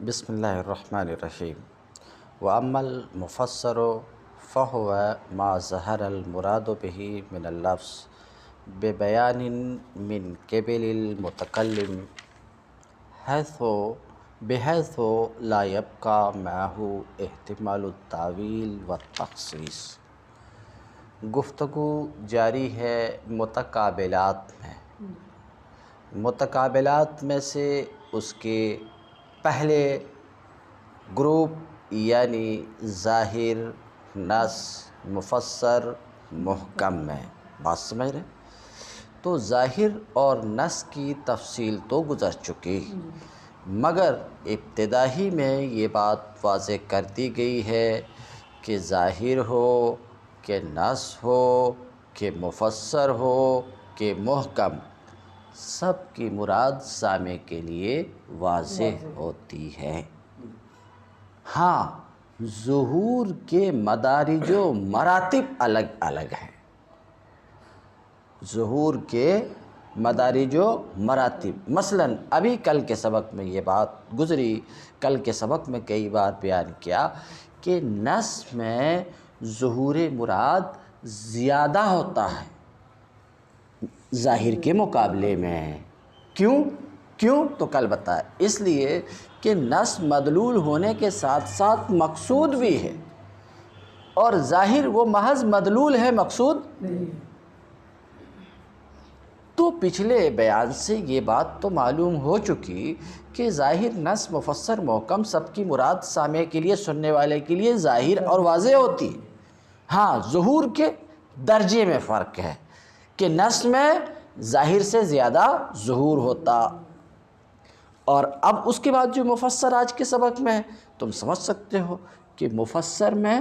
بسم اللہ الرحمن الرحیم واما المفسر فهو ما ظهر المراد به من اللفظ ببیان من قبل المتکلم بحيث لا يبقى معه احتمال التاویل والتخصیص۔ گفتگو جاری ہے متقابلات میں سے اس کے پہلے گروپ یعنی ظاہر، نص، مفسر، محکم میں بات سمجھ رہے؟ تو ظاہر اور نص کی تفصیل تو گزر چکی، مگر ابتدائی میں یہ بات واضح کر دی گئی ہے کہ ظاہر ہو کہ نص ہو کہ مفسر ہو کہ محکم، سب کی مراد سامع کے لیے واضح ہوتی ہے۔ ہاں، ظہور کے مدارج و مراتب الگ الگ ہیں۔ ظہور کے مدارج و مراتب، مثلاً ابھی کل کے سبق میں یہ بات گزری، کل کے سبق میں کئی بار بیان کیا کہ نص میں ظہور مراد زیادہ ہوتا ہے ظاہر کے مقابلے میں۔ کیوں تو کل بتایا، اس لیے کہ نص مدلول ہونے کے ساتھ ساتھ مقصود بھی ہے، اور ظاہر وہ محض مدلول ہے، مقصود نہیں۔ تو پچھلے بیان سے یہ بات تو معلوم ہو چکی کہ ظاہر، نص، مفسر، محکم سب کی مراد سامع کے لیے، سننے والے کے لیے ظاہر اور واضح ہوتی ہے۔ ہاں، ظہور کے درجے میں فرق ہے کہ نص میں ظاہر سے زیادہ ظہور ہوتا، اور اب اس کے بعد جو مفسر آج کے سبق میں ہے، تم سمجھ سکتے ہو کہ مفسر میں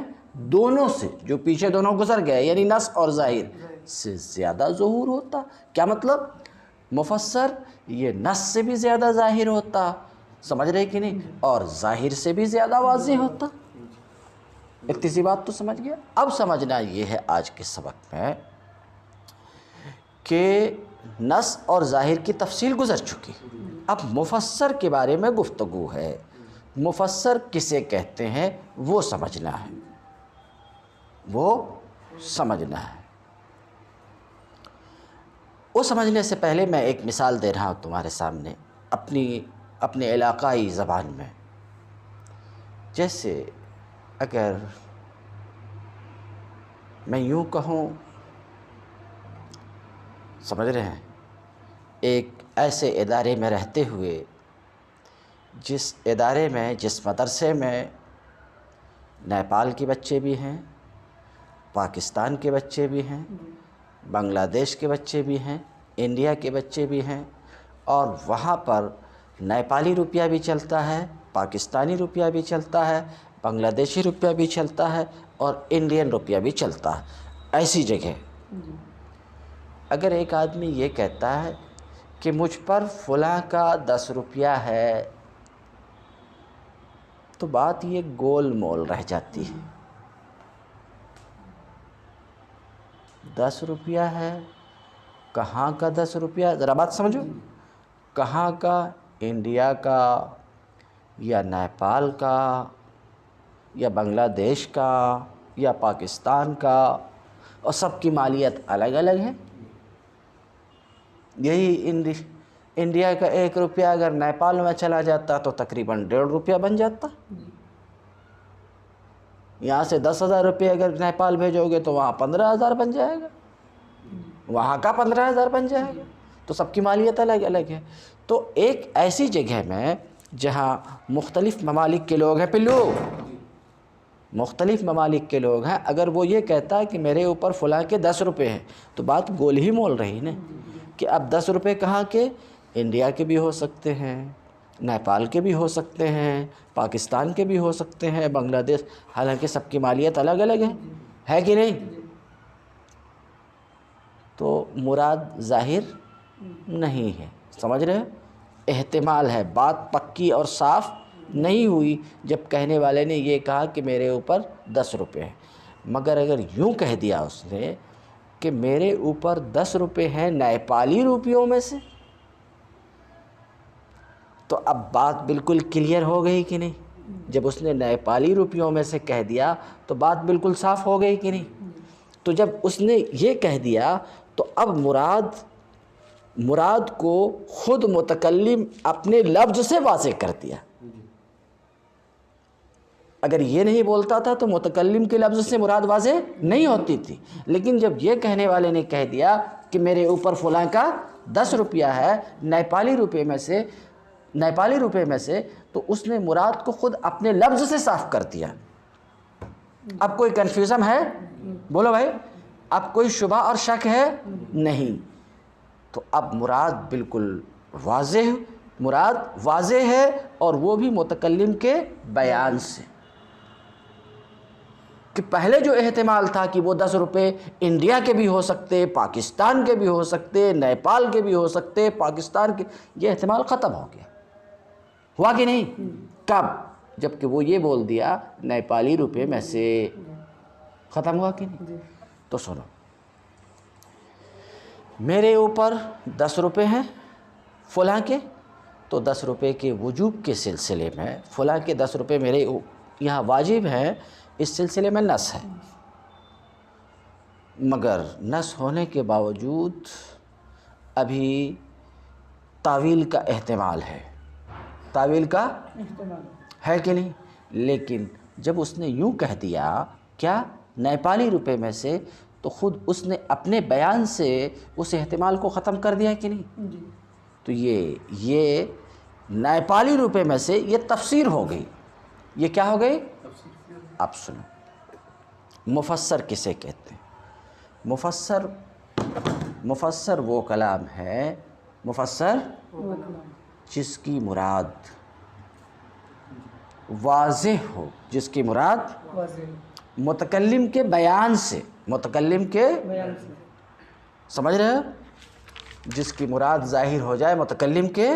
دونوں سے، جو پیچھے دونوں گزر گئے یعنی نص اور ظاہر سے زیادہ ظہور ہوتا۔ کیا مطلب؟ مفسر یہ نص سے بھی زیادہ ظاہر ہوتا، سمجھ رہے کہ نہیں، اور ظاہر سے بھی زیادہ واضح ہوتا۔ اتنی سی بات تو سمجھ گیا۔ اب سمجھنا یہ ہے آج کے سبق میں کہ نص اور ظاہر کی تفصیل گزر چکی، اب مفسر کے بارے میں گفتگو ہے۔ مفسر کسے کہتے ہیں وہ سمجھنا ہے، وہ سمجھنے سے پہلے میں ایک مثال دے رہا ہوں تمہارے سامنے اپنے علاقائی زبان میں۔ جیسے اگر میں یوں کہوں، سمجھ رہے ہیں، ایک ایسے ادارے میں رہتے ہوئے، جس ادارے میں، جس مدرسے میں نیپال کے بچے بھی ہیں، پاکستان کے بچے بھی ہیں، بنگلہ دیش کے بچے بھی ہیں، انڈیا کے بچے بھی ہیں، اور وہاں پر نیپالی روپیہ بھی چلتا ہے، پاکستانی روپیہ بھی چلتا ہے، بنگلہ دیشی روپیہ بھی چلتا ہے، اور انڈین روپیہ بھی چلتا ہے۔ ایسی جگہ اگر ایک آدمی یہ کہتا ہے کہ مجھ پر فلاں کا 10 روپیہ ہے، تو بات یہ گول مول رہ جاتی ہے۔ 10 روپیہ ہے، کہاں کا 10 روپیہ؟ ذرا بات سمجھو، کہاں کا؟ انڈیا کا یا نیپال کا یا بنگلہ دیش کا یا پاکستان کا، اور سب کی مالیت الگ الگ ہے۔ یہی انڈیا کا 1 روپیہ اگر نیپال میں چلا جاتا تو تقریباً 1.5 روپیہ بن جاتا۔ یہاں سے 10,000 روپے اگر نیپال بھیجو گے تو وہاں 15,000 بن جائے گا، وہاں کا 15,000 بن جائے گا۔ تو سب کی مالیت الگ الگ ہے۔ تو ایک ایسی جگہ میں جہاں مختلف ممالک کے لوگ ہیں، مختلف ممالک کے لوگ ہیں، اگر وہ یہ کہتا ہے کہ میرے اوپر فلاں کے 10 روپے ہیں، تو بات گول ہی مول رہی نا، کہ اب 10 روپے کہاں کے؟ انڈیا کے بھی ہو سکتے ہیں، نیپال کے بھی ہو سکتے ہیں، پاکستان کے بھی ہو سکتے ہیں، بنگلہ دیش، حالانکہ سب کی مالیت الگ الگ ہے کہ نہیں؟ تو مراد ظاہر نہیں ہے، سمجھ رہے ہیں؟ احتمال ہے، بات پکی اور صاف نہیں ہوئی جب کہنے والے نے یہ کہا کہ میرے اوپر 10 روپے ہیں۔ مگر اگر یوں کہہ دیا اس نے کہ میرے اوپر 10 روپے ہیں نیپالی روپیوں میں سے، تو اب بات بالکل کلیئر ہو گئی کہ نہیں؟ جب اس نے نیپالی روپیوں میں سے کہہ دیا تو بات بالکل صاف ہو گئی کہ نہیں؟ تو جب اس نے یہ کہہ دیا تو اب مراد کو خود متکلم اپنے لفظ سے واضح کر دیا۔ اگر یہ نہیں بولتا تھا تو متکلم کے لفظ سے مراد واضح نہیں ہوتی تھی، لیکن جب یہ کہنے والے نے کہہ دیا کہ میرے اوپر فلاں کا 10 روپیہ ہے نیپالی روپے میں سے، تو اس نے مراد کو خود اپنے لفظ سے صاف کر دیا۔ اب کوئی کنفیوژن ہے؟ بولو بھائی، اب کوئی شبہ اور شک ہے؟ نہیں۔ تو اب مراد بالکل واضح ہے، اور وہ بھی متکلم کے بیان سے، کہ پہلے جو احتمال تھا کہ وہ 10 روپے انڈیا کے بھی ہو سکتے، پاکستان کے بھی ہو سکتے، نیپال کے بھی ہو سکتے، پاکستان کے، یہ احتمال ختم ہو گیا۔ ہوا کہ نہیں؟ کب؟ جب کہ وہ یہ بول دیا نیپالی روپے میں سے۔ ختم ہوا کہ نہیں؟ تو سنو، میرے اوپر 10 روپے ہیں فلاں کے، تو 10 روپے کے وجوب کے سلسلے میں فلاں کے 10 روپے میرے یہاں واجب ہیں، اس سلسلے میں نص ہے، مگر نص ہونے کے باوجود ابھی تاویل کا احتمال ہے۔ تاویل کا ہے کہ نہیں؟ لیکن جب اس نے یوں کہہ دیا کیا نیپالی روپے میں سے، تو خود اس نے اپنے بیان سے اس احتمال کو ختم کر دیا کہ نہیں؟ تو یہ نیپالی روپے میں سے یہ تفسیر ہو گئی۔ یہ کیا ہو گئی؟ اب سنو، مفسر کسے کہتے ہیں؟ مفسر وہ کلام ہے، جس کی مراد واضح ہو، جس کی مراد متکلم کے بیان سے، سمجھ رہے ہو؟ جس کی مراد ظاہر ہو جائے متکلم کے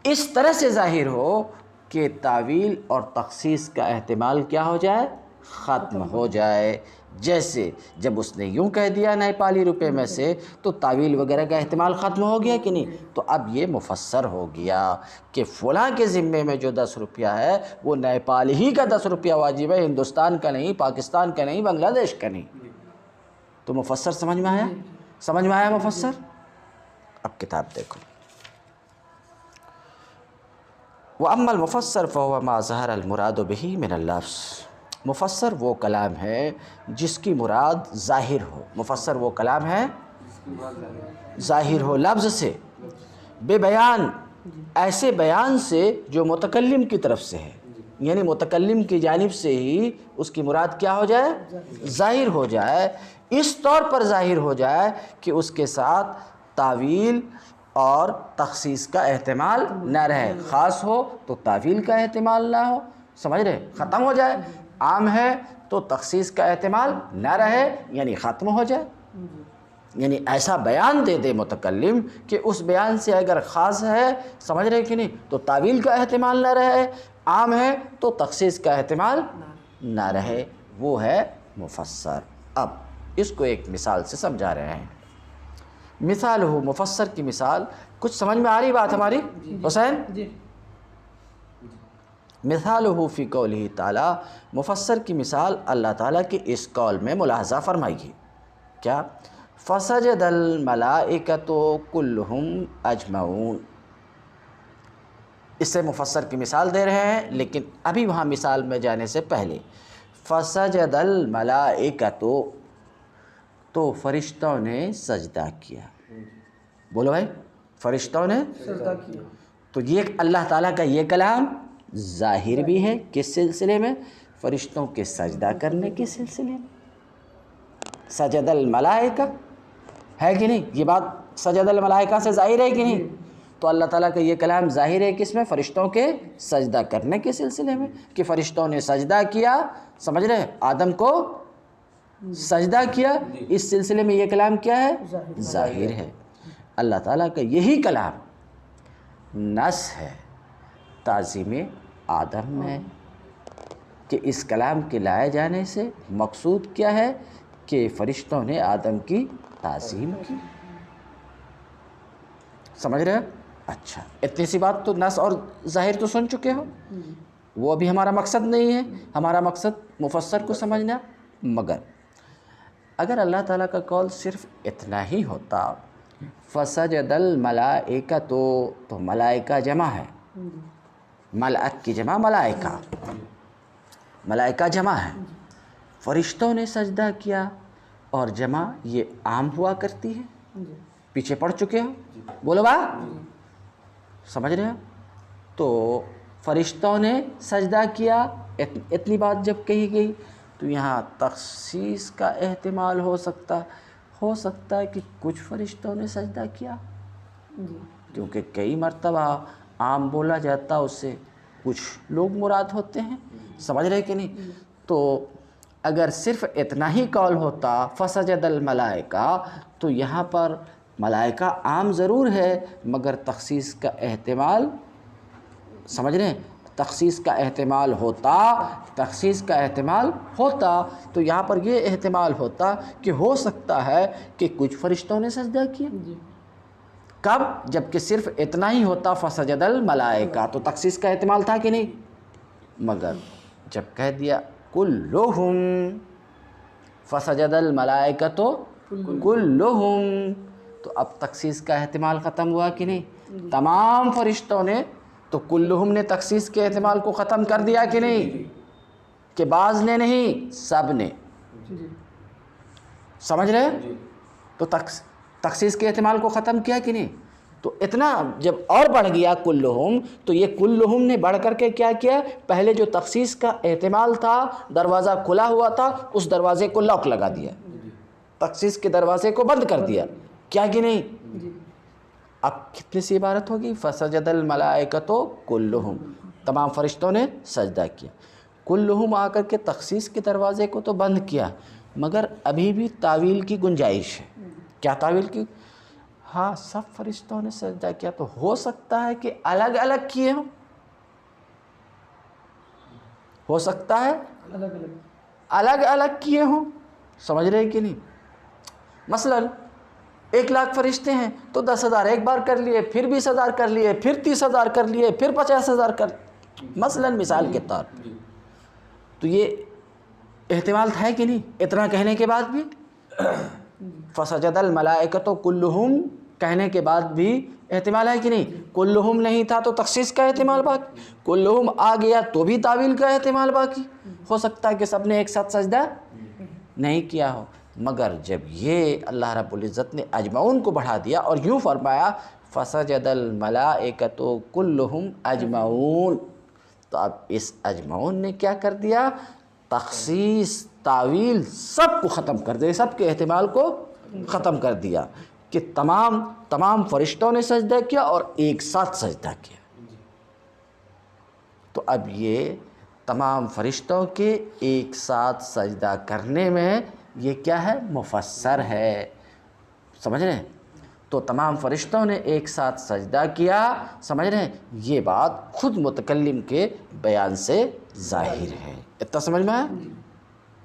اس طرح سے ظاہر ہو کہ تعویل اور تخصیص کا احتمال کیا ہو جائے؟ ختم ہو جائے۔ جیسے جب اس نے یوں کہہ دیا نیپالی روپے میں سے، تو تعویل وغیرہ کا احتمال ختم ہو گیا کہ نہیں؟ تو اب یہ مفسر ہو گیا کہ فلاں کے ذمے میں جو 10 روپیہ ہے وہ نیپال ہی کا 10 روپیہ واجب ہے، ہندوستان کا نہیں، پاکستان کا نہیں، بنگلہ دیش کا نہیں۔ تو مفسر سمجھ میں آیا مفسر؟ اب کتاب دیکھو، وَأَمَّا الْمُفَسَّرُ فَهُوَ مَا ظَهَرَ الْمُرَادُ بِهِ مِنَ اللَّفْظِ۔ مفسر وہ کلام ہے جس کی مراد ظاہر ہو۔ مفسر وہ کلام ہے ظاہر ہو لفظ سے، بے بیان، ایسے بیان سے جو متکلم کی طرف سے ہے، یعنی متکلم کی جانب سے ہی اس کی مراد کیا ہو جائے؟ ظاہر ہو جائے، اس طور پر ظاہر ہو جائے کہ اس کے ساتھ تعویل اور تخصیص کا احتمال نہ رہے، خاص ہو تو تعویل کا احتمال نہ ہو، سمجھ رہے؟ ختم ہو جائے۔ عام ہے تو تخصیص کا احتمال نہ رہے، یعنی ختم ہو جائے، یعنی ایسا بیان دے دے متکلم کہ اس بیان سے اگر خاص ہے، سمجھ رہے کہ نہیں، تو تعویل کا احتمال نہ رہے، عام ہے تو تخصیص کا احتمال نہ رہے، وہ ہے مفسر۔ اب اس کو ایک مثال سے سمجھا رہے ہیں۔ مثال ہو، مفسر کی مثال، کچھ سمجھ میں آ رہی بات ہماری حسین؟ مثال ہو فی قولہ تعالی، مفسر کی مثال اللہ تعالیٰ کے اس قول میں ملاحظہ فرمائیے، کیا؟ فسجد الملائکۃ کلہم اجمعون۔ اس سے مفسر کی مثال دے رہے ہیں، لیکن ابھی وہاں مثال میں جانے سے پہلے فسجد الملائکۃ، تو فرشتوں نے سجدہ کیا۔ بولو بھائی، فرشتوں نے سجدہ کیا۔ تو یہ اللہ تعالیٰ کا یہ کلام ظاہر بھی ہے، کس سلسلے میں؟ فرشتوں کے سجدہ کرنے کے سلسلے میں۔ سجد الملائکہ ہے کہ نہیں؟ یہ بات سجد الملائکہ سے ظاہر ہے کہ نہیں؟ تو اللہ تعالیٰ کا یہ کلام ظاہر ہے کس میں؟ فرشتوں کے سجدہ کرنے کے سلسلے میں، کہ فرشتوں نے سجدہ کیا، سمجھ رہے؟ آدم کو سجدہ کیا، اس سلسلے میں یہ کلام کیا ہے؟ ظاہر ہے۔ اللہ تعالیٰ کا یہی کلام نص ہے تعظیم آدم میں، کہ اس کلام کے لائے جانے سے مقصود کیا ہے؟ کہ فرشتوں نے آدم کی تعظیم کی، سمجھ رہے ہیں؟ اچھا، اتنی سی بات تو نص اور ظاہر تو سن چکے ہو، وہ ابھی ہمارا مقصد نہیں ہے، ہمارا مقصد مفسر کو سمجھنا۔ مگر اگر اللہ تعالیٰ کا قول صرف اتنا ہی ہوتا فسجد الملائکۃ، تو ملائکہ جمع ہے، ملائک کی جمع ملائکہ، ملائکہ جمع ہے، فرشتوں نے سجدہ کیا، اور جمع یہ عام ہوا کرتی ہے، پیچھے پڑھ چکے ہو، بولو با، سمجھ رہے ہو؟ تو فرشتوں نے سجدہ کیا، اتنی بات جب کہی گئی تو یہاں تخصیص کا احتمال ہو سکتا ہے کہ کچھ فرشتوں نے سجدہ کیا، کیونکہ کئی مرتبہ عام بولا جاتا اس سے کچھ لوگ مراد ہوتے ہیں، سمجھ رہے کہ نہیں؟ تو اگر صرف اتنا ہی قول ہوتا فسجد الملائکہ، تو یہاں پر ملائکہ عام ضرور ہے، مگر تخصیص کا احتمال، سمجھ رہے ہیں، تخصیص کا احتمال ہوتا تو یہاں پر یہ احتمال ہوتا کہ ہو سکتا ہے کہ کچھ فرشتوں نے سجدہ کیا۔ کب؟ جبکہ صرف اتنا ہی ہوتا فسجد الملائکہ، تو تخصیص کا احتمال تھا کہ نہیں؟ مگر جب کہہ دیا کلہم فسجد الملائکۃ کلہم، تو اب تخصیص کا احتمال ختم ہوا کہ نہیں؟ تمام فرشتوں نے، تو کلہم نے تخصیص کے احتمال کو ختم کر دیا کہ نہیں؟ کہ بعض نے نہیں، سب نے، سمجھ رہے؟ تو تخصیص کے احتمال کو ختم کیا کہ نہیں؟ تو اتنا جب اور بڑھ گیا کلہم، تو یہ کلہم نے بڑھ کر کے کیا کیا؟ پہلے جو تخصیص کا احتمال تھا، دروازہ کھلا ہوا تھا، اس دروازے کو لاک لگا دیا، تخصیص کے دروازے کو بند کر دیا، کیا کہ نہیں؟ اب کتنی سی عبارت ہوگی؟ فسجد الملائکۃ کلہم، تمام فرشتوں نے سجدہ کیا، کلہم آ کر کے تخصیص کے دروازے کو تو بند کیا، مگر ابھی بھی تاویل کی گنجائش ہے۔ کیا تاویل کی؟ ہاں، سب فرشتوں نے سجدہ کیا تو ہو سکتا ہے کہ الگ الگ کیے ہوں، ہو سکتا ہے الگ الگ کیے ہوں، سمجھ رہے کہ نہیں؟ مثلا 1,00,000 فرشتے ہیں تو 10,000 ایک بار کر لیے، پھر 20,000 کر لیے، پھر 30,000 کر لیے، پھر 50,000 کر، مثلا مثال کے طور پر، تو یہ احتمال ہے کہ نہیں؟ اتنا کہنے کے بعد بھی فسجد الملائکۃ کلہم کہنے کے بعد بھی احتمال ہے کہ نہیں؟ کلہم نہیں تھا تو تخصیص کا احتمال باقی، کلہم آ گیا تو بھی تاویل کا احتمال باقی، ہو سکتا ہے کہ سب نے ایک ساتھ سجدہ نہیں کیا ہو۔ مگر جب یہ اللہ رب العزت نے اجمعون کو بڑھا دیا اور یوں فرمایا فسجد الملائکۃ کلہم اجمعون، تو اب اس اجمعون نے کیا کر دیا؟ تخصیص، تاویل سب کو ختم کر دیا، سب کے احتمال کو ختم کر دیا کہ تمام فرشتوں نے سجدہ کیا اور ایک ساتھ سجدہ کیا۔ تو اب یہ تمام فرشتوں کے ایک ساتھ سجدہ کرنے میں یہ کیا ہے؟ مفسر ہے، سمجھ رہے ہیں؟ تو تمام فرشتوں نے ایک ساتھ سجدہ کیا، سمجھ رہے ہیں؟ یہ بات خود متکلم کے بیان سے ظاہر ہے۔ اتنا سمجھ میں آیا؟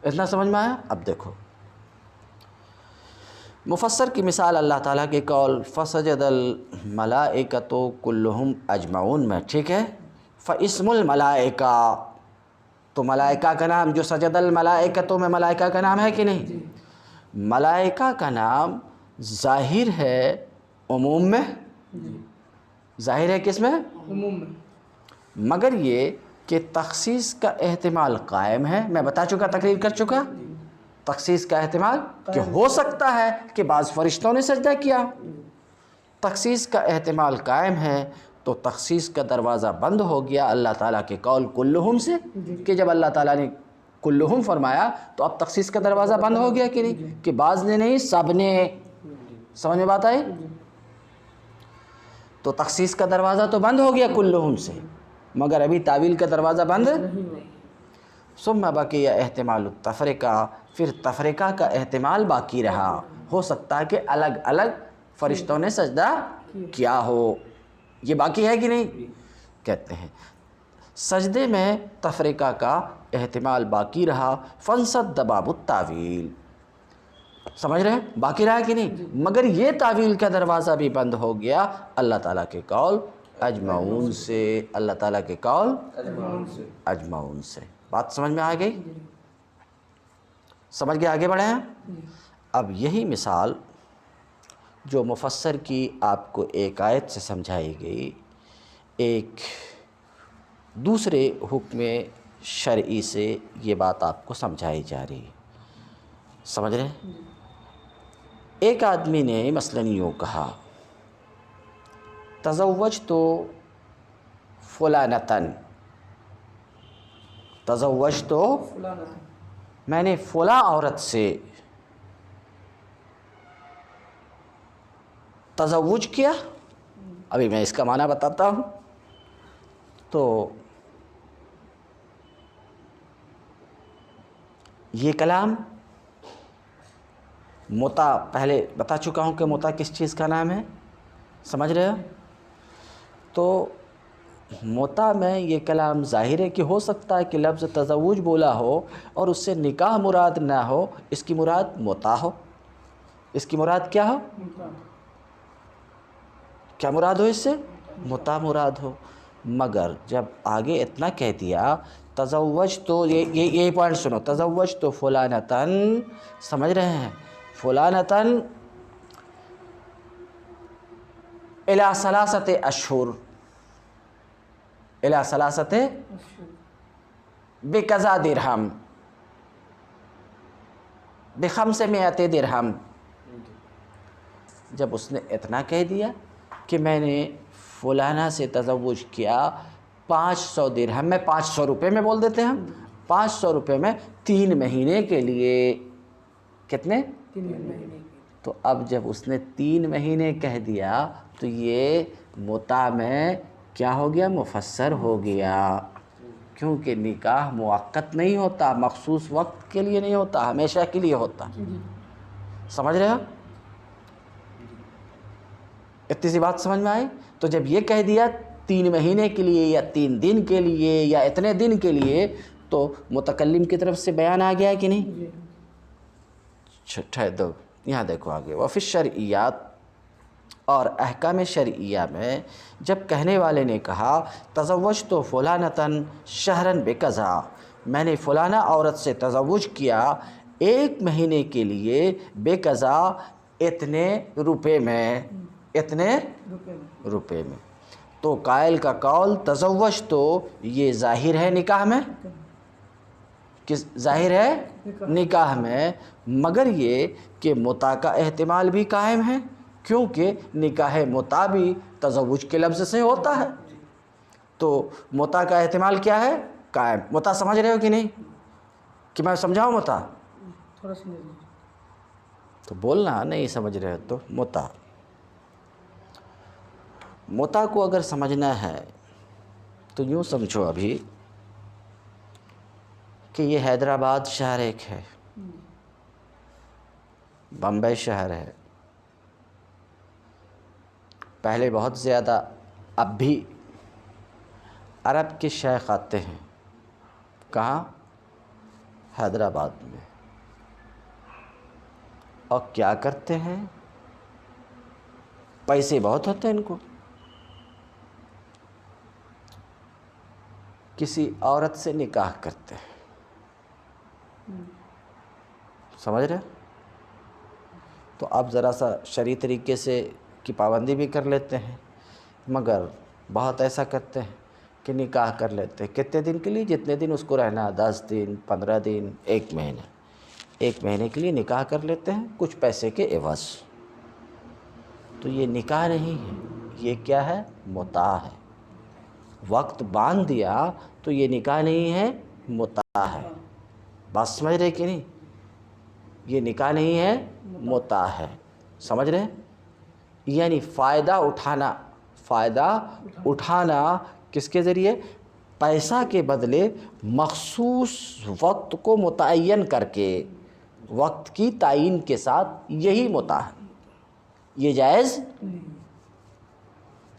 اتنا سمجھ میں آیا؟ اب دیکھو مفسر کی مثال اللہ تعالیٰ کے قول فسجد الملائکۃ کلہم اجمعون میں، ٹھیک ہے؟ فاسم الملائکہ، تو ملائکہ کا نام جو سجد الملائکۃ میں ملائکہ کا نام ہے کہ نہیں؟ ملائکہ کا نام ظاہر ہے عموم میں، ظاہر ہے کس میں؟ عموم میں، مگر یہ کہ تخصیص کا احتمال قائم ہے، میں بتا چکا، تقریر کر چکا، تخصیص کا احتمال کہ ہو سکتا ہے کہ بعض فرشتوں نے سجدہ کیا، تخصیص کا احتمال قائم ہے، تو تخصیص کا دروازہ بند ہو گیا اللہ تعالیٰ کے قول کلہم سے، کہ جب اللہ تعالیٰ نے کلہم فرمایا تو اب تخصیص کا دروازہ بند ہو گیا کہ نہیں؟ کہ بعض نے نہیں، سب نے، سمجھ میں بات آئی؟ تو تخصیص کا دروازہ تو بند ہو گیا کلہم سے، مگر ابھی تاویل کا دروازہ بند ثم بقی احتمال التفرقہ، پھر تفرقہ کا احتمال باقی رہا، ہو سکتا ہے کہ الگ الگ فرشتوں نے سجدہ کیا ہو، یہ باقی ہے کہ نہیں؟ کہتے ہیں سجدے میں تفرقہ کا احتمال باقی رہا، فانصد باب التاویل، سمجھ رہے ہیں؟ باقی رہا کہ نہیں؟ مگر یہ تعویل کا دروازہ بھی بند ہو گیا اللہ تعالیٰ کے قول اجمعون سے، اللہ تعالیٰ کے قول اجمعون سے۔ بات سمجھ میں آ گئی؟ سمجھ کے آگے بڑھے ہیں؟ اب یہی مثال جو مفسر کی آپ کو ایک آیت سے سمجھائی گئی، ایک دوسرے حکم شرعی سے یہ بات آپ کو سمجھائی جا رہی ہے۔ سمجھ رہے ہیں؟ ایک آدمی نے مثلاً یوں کہا تزوجت فلانتن، تزوجت میں نے فلاں عورت سے تزوج کیا۔ ابھی میں اس کا معنی بتاتا ہوں۔ تو یہ کلام متع پہلے بتا چکا ہوں کہ متع کس چیز کا نام ہے، سمجھ رہے ہو؟ تو متع میں یہ کلام ظاہر ہے کہ ہو سکتا ہے کہ لفظ تزوج بولا ہو اور اس سے نکاح مراد نہ ہو، اس کی مراد متع ہو۔ اس کی مراد کیا ہو؟ کیا مراد ہو؟ اس سے متع مراد ہو۔ مگر جب آگے اتنا کہہ دیا تزوج تو یہ پوائنٹ سنو، تزوج تو فلانتن، سمجھ رہے ہیں؟ فلانتن الی ثلاثۃ اشہر، الی ثلاثۃ بکذا درہم، ب500 درہم۔ جب اس نے اتنا کہہ دیا کہ میں نے فلانا سے تزوج کیا 500 درہم میں، 500 روپے میں بول دیتے ہیں ہم، 500 روپے میں 3 مہینے کے لیے۔ کتنے؟ 3 مہینے۔ تو اب جب اس نے 3 مہینے کہہ دیا تو یہ متع میں کیا ہو گیا؟ مفسر ہو گیا، کیونکہ نکاح موقت نہیں ہوتا، مخصوص وقت کے لیے نہیں ہوتا، ہمیشہ کے لیے ہوتا۔ سمجھ رہے ہو؟ اتنی سی بات سمجھ میں آئی؟ تو جب یہ کہہ دیا 3 مہینے کے لیے یا 3 دن کے لیے یا اتنے دن کے لیے، تو متکلم کی طرف سے بیان آ گیا ہے کہ نہیں؟ چھٹا دو یہاں دیکھو آگے، وفی الشرعیات، اور احکام شرعیہ میں جب کہنے والے نے کہا تزوجت فلانتن شہرا بکذا، میں نے فلانا عورت سے تزوج کیا 1 مہینے کے لیے، بکذا اتنے روپے میں، اتنے روپے میں، تو قائل کا قول تزوج تو یہ ظاہر ہے نکاح میں، کس ظاہر ہے؟ نکاح میں، مگر یہ کہ متع کا احتمال بھی قائم ہے، کیونکہ نکاح متع بھی تزوج کے لفظ سے ہوتا ہے، تو متع کا احتمال کیا ہے؟ قائم۔ متع سمجھ رہے ہو کہ نہیں؟ کہ میں سمجھاؤں متع؟ تھوڑا سمجھ لیجیے۔ تو بولنا نہیں سمجھ رہے ہو تو متع، متع کو اگر سمجھنا ہے تو یوں سمجھو ابھی کہ یہ حیدرآباد شہر ایک ہے، بمبئی شہر ہے، پہلے بہت زیادہ، اب بھی عرب کے شیخ آتے ہیں، کہاں؟ حیدرآباد میں، اور کیا کرتے ہیں؟ پیسے بہت ہوتے ہیں ان کو، کسی عورت سے نکاح کرتے ہیں، سمجھ رہے؟ تو آپ ذرا سا شرعی طریقے سے کی پابندی بھی کر لیتے ہیں، مگر بہت ایسا کرتے ہیں کہ نکاح کر لیتے ہیں کتنے دن کے لیے؟ جتنے دن اس کو رہنا، 10 دن، 15 دن، 1 مہینہ، 1 مہینے کے لیے نکاح کر لیتے ہیں کچھ پیسے کے عوض۔ تو یہ نکاح نہیں ہے، یہ کیا ہے؟ متع ہے۔ وقت باندھ دیا تو یہ نکاح نہیں ہے، متع ہے۔ بات سمجھ رہے کہ نہیں؟ یہ نکاح نہیں ہے، متع ہے۔ سمجھ رہے؟ یعنی فائدہ اٹھانا، فائدہ اٹھانا کس کے ذریعے؟ پیسہ کے بدلے مخصوص وقت کو متعین کر کے، وقت کی تعین کے ساتھ، یہی متع ہے۔ یہ جائز؟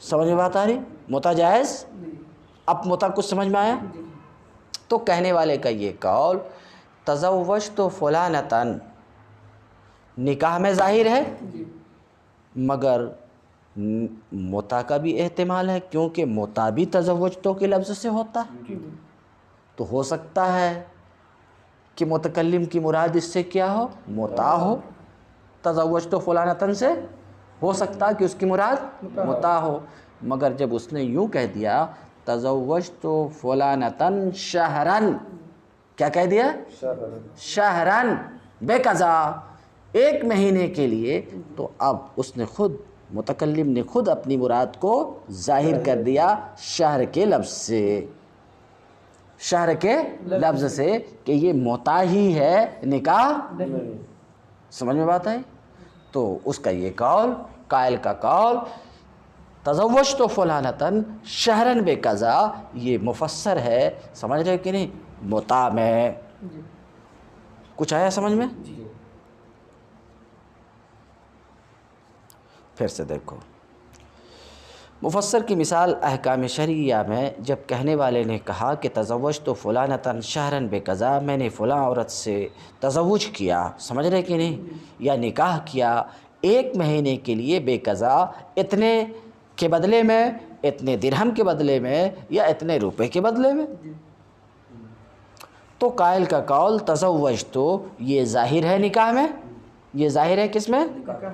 سمجھ میں بات آ رہی؟ متع جائز؟ اب متع کچھ سمجھ میں آیا؟ تو کہنے والے کا یہ قول تزوجت فلانتن، نکاح میں ظاہر ہے جی مگر متع کا بھی احتمال ہے، کیونکہ متع بھی تزوج تو کے لفظ سے ہوتا ہے، جی تو ہو سکتا ہے کہ متکلم کی مراد اس سے کیا ہو، متع ہو۔ تزوج تو فلانتن سے ہو سکتا ہے کہ اس کی مراد متع ہو، مگر جب اس نے یوں کہہ دیا تزوج تو فلانتن شہرن، کیا کہہ دیا، شہرن بے قضا، 1 مہینے کے لیے، تو اب اس نے خود، متکلم نے خود اپنی مراد کو ظاہر کر دیا شہر کے لفظ سے، شہر کے لفظ سے، کہ یہ متع ہی ہے، نکاح سمجھ میں بات ہے۔ تو اس کا یہ قول، قائل کا قول تزوج تو فلانتن شہرن بے قضا، یہ مفسر ہے، سمجھ رہے کہ نہیں، متع میں۔ جی کچھ آیا سمجھ میں؟ پھر سے دیکھو، مفسر کی مثال احکام شرعیہ میں جب کہنے والے نے کہا کہ تزوج تو فلانتن شہرن بے قضا، میں نے فلاں عورت سے تزوج کیا، سمجھ رہے کہ نہیں، یا نکاح کیا 1 مہینے کے لیے بے قضا، اتنے کے بدلے میں، اتنے درہم کے بدلے میں، یا اتنے روپے کے بدلے میں، تو قائل کا قول تزوج تو یہ ظاہر ہے نکاح میں، یہ ظاہر ہے کس میں،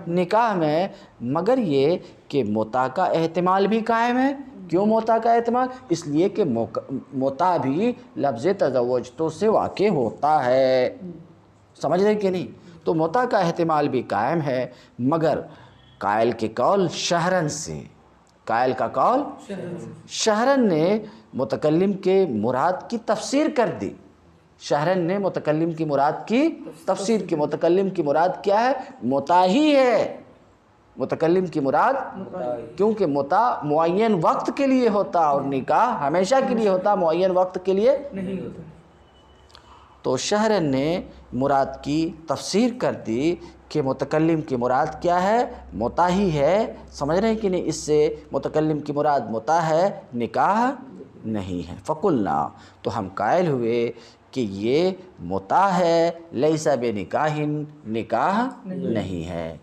نکاح میں، مگر یہ کہ متع کا احتمال بھی قائم ہے۔ کیوں متع کا احتمال؟ اس لیے کہ متع بھی لفظ تزوج تو سے واقع ہوتا ہے، سمجھ رہے کہ نہیں، تو متع کا احتمال بھی قائم ہے، مگر قائل کے قول شہرن سے، قائل کا قول شہرن نے متکلم کے مراد کی تفسیر کر دی، شہرن نے متکلم کی مراد کی تفسیر کی، متکلم کی مراد کیا ہے، متع ہی ہے، متکلم کی مراد، کیونکہ متع معین وقت کے لیے ہوتا اور نکاح ہمیشہ کے لیے ہوتا، معین وقت کے لیے نہیں ہوتا۔ تو شہرن نے مراد کی تفسیر کر دی کہ متکلم کی مراد کیا ہے، متع ہی ہے، سمجھ رہے ہیں کہ نہیں، اس سے متکلم کی مراد متع ہے، نکاح نہیں ہے۔ فقلنا، تو ہم قائل ہوئے کہ یہ متع ہے، لیس بنکاح، نکاح نہیں ہے۔